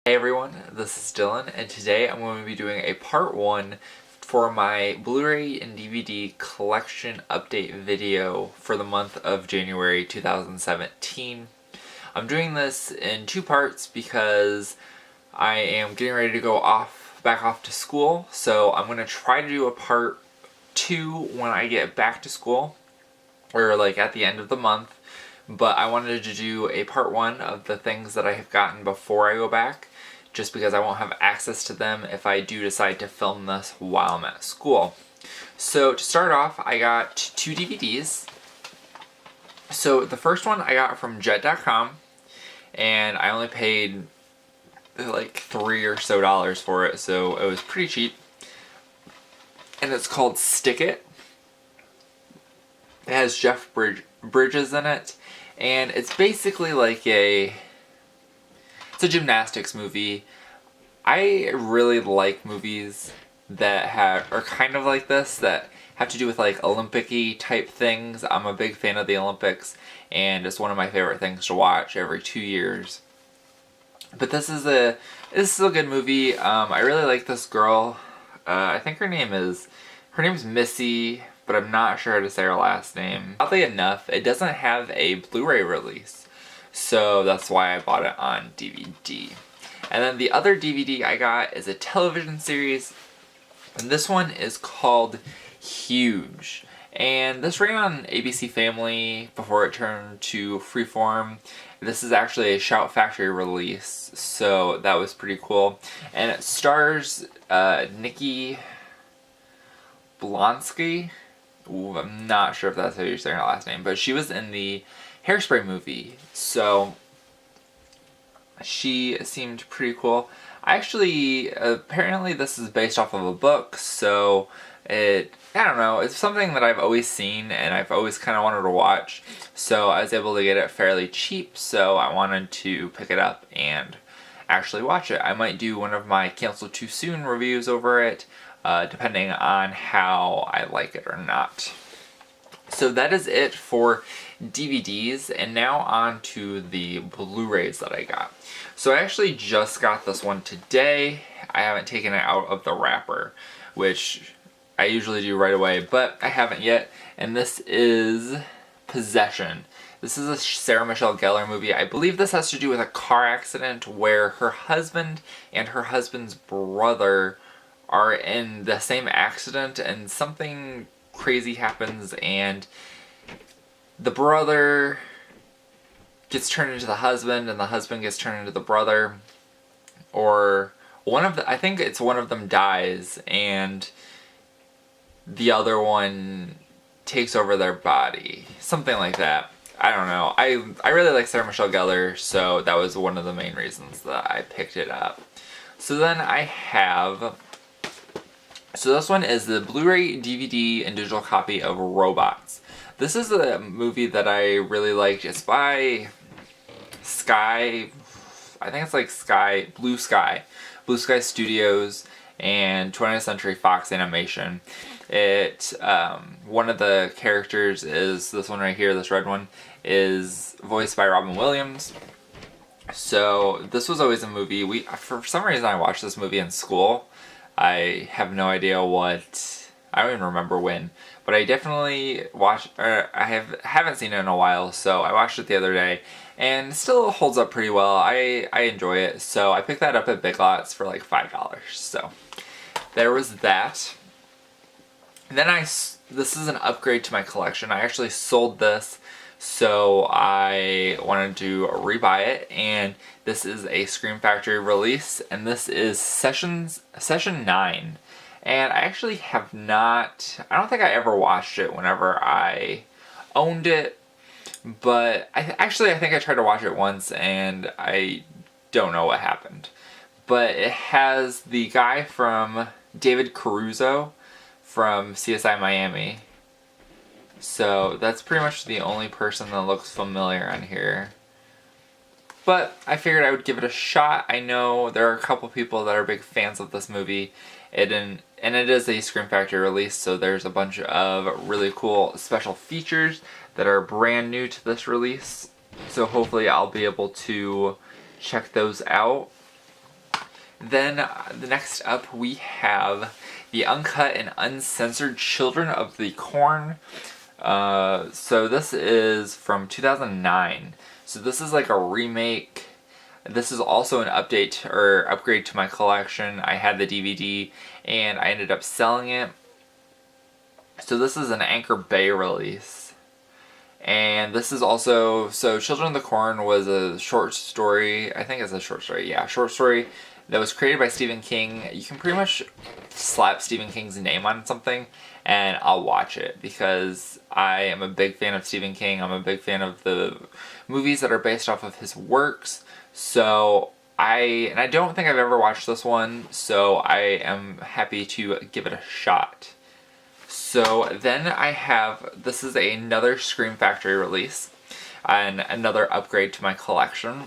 Hey everyone, this is Dylan, and today I'm going to be doing a part 1 for my Blu-ray and DVD collection update video for the month of January 2017. I'm doing this in 2 parts because I am getting ready to go back off to school, so I'm going to try to do a part 2 when I get back to school, or like at the end of the month. But I wanted to do a part 1 of the things that I have gotten before I go back, just because I won't have access to them if I do decide to film this while I'm at school. So to start off, I got 2 DVDs. So the first one I got from jet.com, and I only paid like $3 or so for it, so it was pretty cheap. And it's called Stick It. It has Jeff Bridges in it, and it's basically like it's a gymnastics movie. I really like movies that are kind of like this, that have to do with like Olympic-y type things. I'm a big fan of the Olympics, and it's one of my favorite things to watch every 2 years. But this is a good movie. I really like this girl. I think her name's Missy, but I'm not sure how to say her last name. Oddly enough, it doesn't have a Blu-ray release, so that's why I bought it on DVD. And then the other DVD I got is a television series, and this one is called Huge. And this ran on ABC Family before it turned to Freeform. This is actually a Shout Factory release, so that was pretty cool. And it stars Nikki Blonsky. Ooh, I'm not sure if that's how you're saying her last name, but she was in the Hairspray movie, so she seemed pretty cool. Apparently this is based off of a book, so I don't know, it's something that I've always seen and I've always kind of wanted to watch, so I was able to get it fairly cheap, so I wanted to pick it up and actually watch it. I might do one of my Cancel Too Soon reviews over it, depending on how I like it or not. So that is it for DVDs, and now on to the Blu-rays that I got. So I actually just got this one today. I haven't taken it out of the wrapper, which I usually do right away, but I haven't yet, and this is Possession. This is a Sarah Michelle Gellar movie. I believe this has to do with a car accident where her husband and her husband's brother are in the same accident, and something crazy happens, and the brother gets turned into the husband, and the husband gets turned into the brother, or I think it's one of them dies, and the other one takes over their body. Something like that. I don't know. I really like Sarah Michelle Gellar, so that was one of the main reasons that I picked it up. So then so this one is the Blu-ray, DVD, and digital copy of Robots. This is a movie that I really liked. It's by Sky, I think it's like Blue Sky Studios and 20th Century Fox Animation. One of the characters is this one right here, this red one, is voiced by Robin Williams. So this was always a movie. For some reason I watched this movie in school. I have no idea I don't even remember when, but I definitely haven't seen it in a while, so I watched it the other day, and it still holds up pretty well. I enjoy it, so I picked that up at Big Lots for like $5, so there was that. And then this is an upgrade to my collection. I actually sold this, so I wanted to rebuy it, and this is a Scream Factory release, and this is Session 9. And I actually I don't think I ever watched it whenever I owned it, but I think I tried to watch it once, and I don't know what happened. But it has the guy from David Caruso from CSI Miami. So that's pretty much the only person that looks familiar on here. But I figured I would give it a shot. I know there are a couple people that are big fans of this movie. And it is a Scream Factory release, so there's a bunch of really cool special features that are brand new to this release. So hopefully I'll be able to check those out. Then the next up we have the uncut and uncensored Children of the Corn. So this is from 2009. So this is like a remake. This is also an update or upgrade to my collection. I had the DVD and I ended up selling it. So this is an Anchor Bay release. And this is also, so Children of the Corn was a short story, I think it's a short story, yeah, short story that was created by Stephen King. You can pretty much slap Stephen King's name on something and I'll watch it because I am a big fan of Stephen King. I'm a big fan of the movies that are based off of his works. So I don't think I've ever watched this one, so I am happy to give it a shot. So then I have, this is another Scream Factory release and another upgrade to my collection.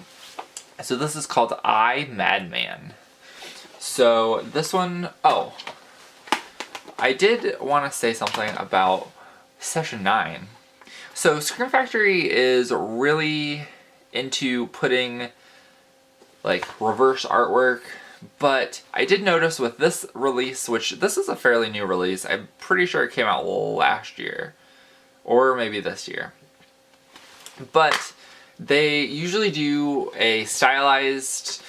So this is called Madman. So this one, oh, I did want to say something about Session 9. So Scream Factory is really into putting like reverse artwork, but I did notice with this release, which this is a fairly new release, I'm pretty sure it came out last year, or maybe this year, but they usually do a stylized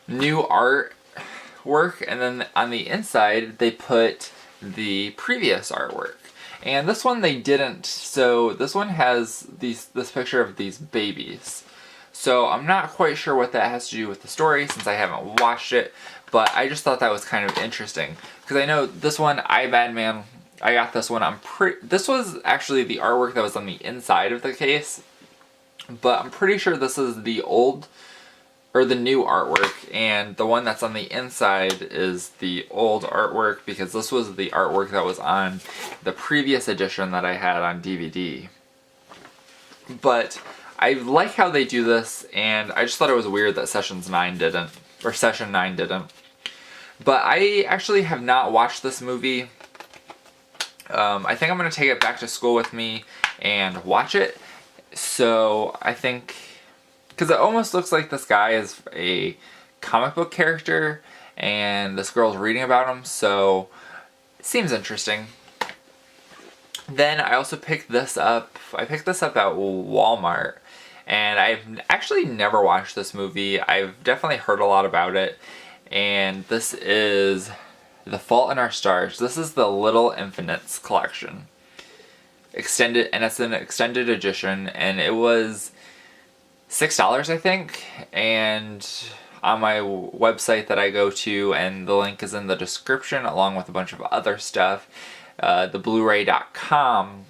new artwork, and then on the inside they put the previous artwork. And this one they didn't, so this one has this picture of these babies. So I'm not quite sure what that has to do with the story since I haven't watched it, but I just thought that was kind of interesting. Because I know this one, Madman, I got this one, this was actually the artwork that was on the inside of the case, but I'm pretty sure this is the old, or the new artwork, and the one that's on the inside is the old artwork because this was the artwork that was on the previous edition that I had on DVD. But I like how they do this, and I just thought it was weird that Session 9 didn't. But I actually have not watched this movie. I think I'm going to take it back to school with me and watch it. So I think, because it almost looks like this guy is a comic book character and this girl's reading about him, so it seems interesting. Then I also picked this up. I picked this up at Walmart. And I've actually never watched this movie. I've definitely heard a lot about it. And this is The Fault in Our Stars. This is the Little Infinites collection. Extended, and it's an extended edition. And it was $6, I think. And on my website that I go to, and the link is in the description along with a bunch of other stuff, the Blu-ray.com,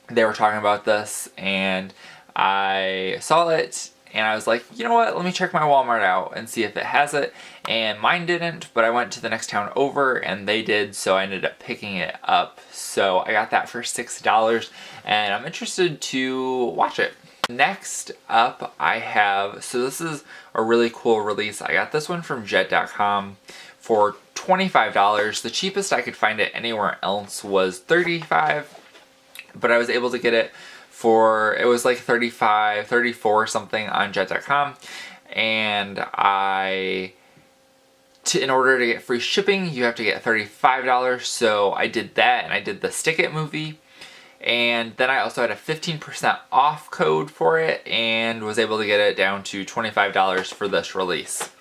they were talking about this, and I saw it and I was like, you know what, let me check my Walmart out and see if it has it, and mine didn't, but I went to the next town over and they did, so I ended up picking it up. So I got that for $6 and I'm interested to watch it. Next up I have, so this is a really cool release. I got this one from jet.com for $25. The cheapest I could find it anywhere else was $35, but I was able to get it for, it was like $35, $34 something on jet.com, and in order to get free shipping, you have to get $35, so I did that, and I did the Stick It movie, and then I also had a 15% off code for it, and was able to get it down to $25 for this release.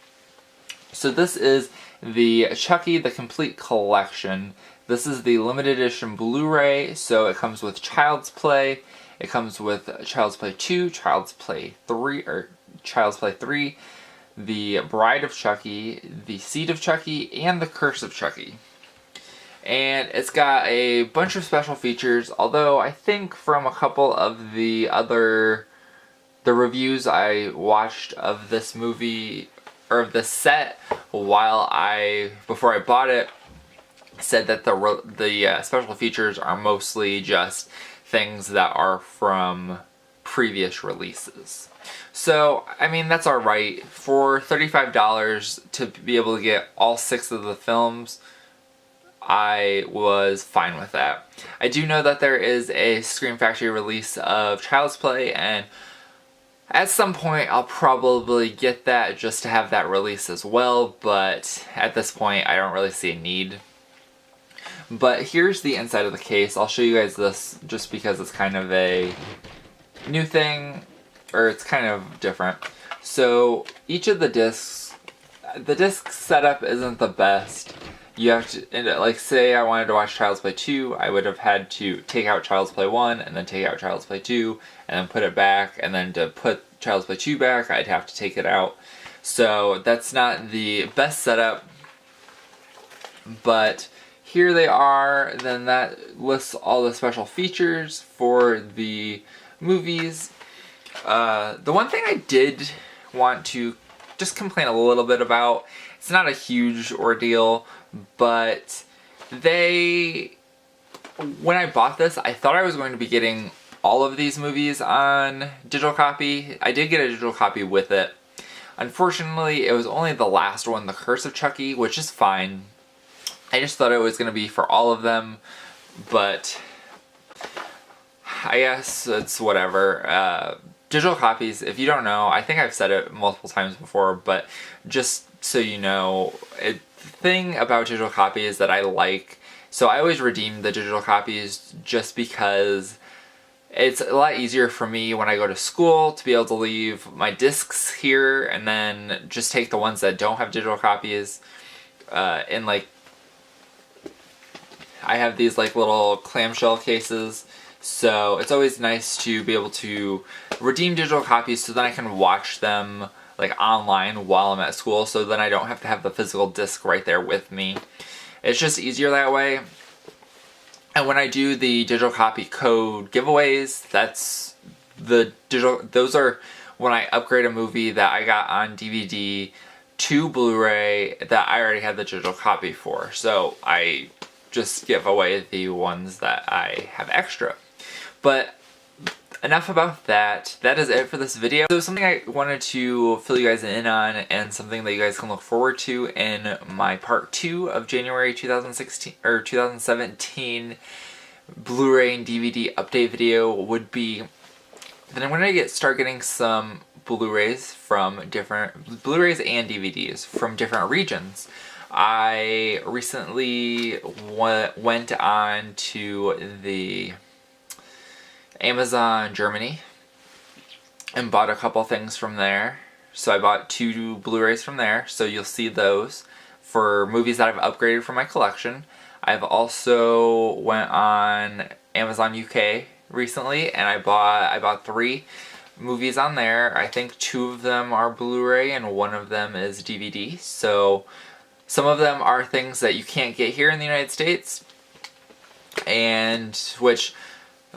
So this is the Chucky, the Complete Collection. This is the limited edition Blu-ray, so it comes with Child's Play. It comes with Child's Play 2, Child's Play 3, The Bride of Chucky, The Seed of Chucky, and The Curse of Chucky. And it's got a bunch of special features, although I think from a couple of the reviews I watched of this movie, or of this set, before I bought it, said that the special features are mostly just things that are from previous releases. So, I mean, that's alright. For $35 to be able to get all 6 of the films, I was fine with that. I do know that there is a Scream Factory release of Child's Play, and At some point I'll probably get that just to have that release as well, but at this point I don't really see a need. But here's the inside of the case. I'll show you guys this just because it's kind of a new thing, or it's kind of different. So each of the discs, the disc setup isn't the best. You have to, like, say I wanted to watch Child's Play 2, I would have had to take out Child's Play 1 and then take out Child's Play 2 and then put it back, and then to put Child's Play 2 back I'd have to take it out. So that's not the best setup, but here they are. Then that lists all the special features for the movies. The one thing I did want to just complain a little bit about, it's not a huge ordeal, but when I bought this, I thought I was going to be getting all of these movies on digital copy. I did get a digital copy with it. Unfortunately, it was only the last one, The Curse of Chucky, which is fine. I just thought it was going to be for all of them, but I guess it's whatever. Digital copies, if you don't know, I think I've said it multiple times before, but just so you know, the thing about digital copies that I like, so I always redeem the digital copies just because it's a lot easier for me when I go to school to be able to leave my discs here and then just take the ones that don't have digital copies. And like, I have these like little clamshell cases, so it's always nice to be able to redeem digital copies so then I can watch them like online while I'm at school, so then I don't have to have the physical disc right there with me. It's just easier that way. And when I do the digital copy code giveaways, those are when I upgrade a movie that I got on DVD to Blu-ray that I already had the digital copy for. So I just give away the ones that I have extra. But enough about that. That is it for this video. So something I wanted to fill you guys in on, and something that you guys can look forward to in my part 2 of January 2017 Blu-ray and DVD update video, would be that I'm going to start getting some Blu-rays and DVDs from different regions. I recently went on to the Amazon Germany and bought a couple things from there. So I bought 2 Blu-rays from there, so you'll see those for movies that I've upgraded from my collection. I've also went on Amazon UK recently, and I bought 3 movies on there. I think 2 of them are Blu-ray and 1 of them is DVD. So some of them are things that you can't get here in the United States, and which,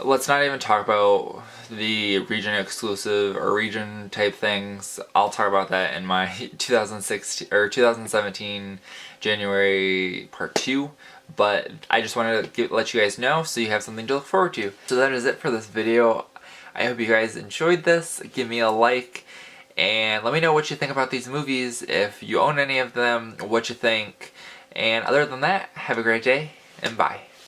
let's not even talk about the region exclusive or region type things. I'll talk about that in my 2017 January part 2. But I just wanted to let you guys know so you have something to look forward to. So that is it for this video. I hope you guys enjoyed this. Give me a like and let me know what you think about these movies. If you own any of them, what you think. And other than that, have a great day and bye.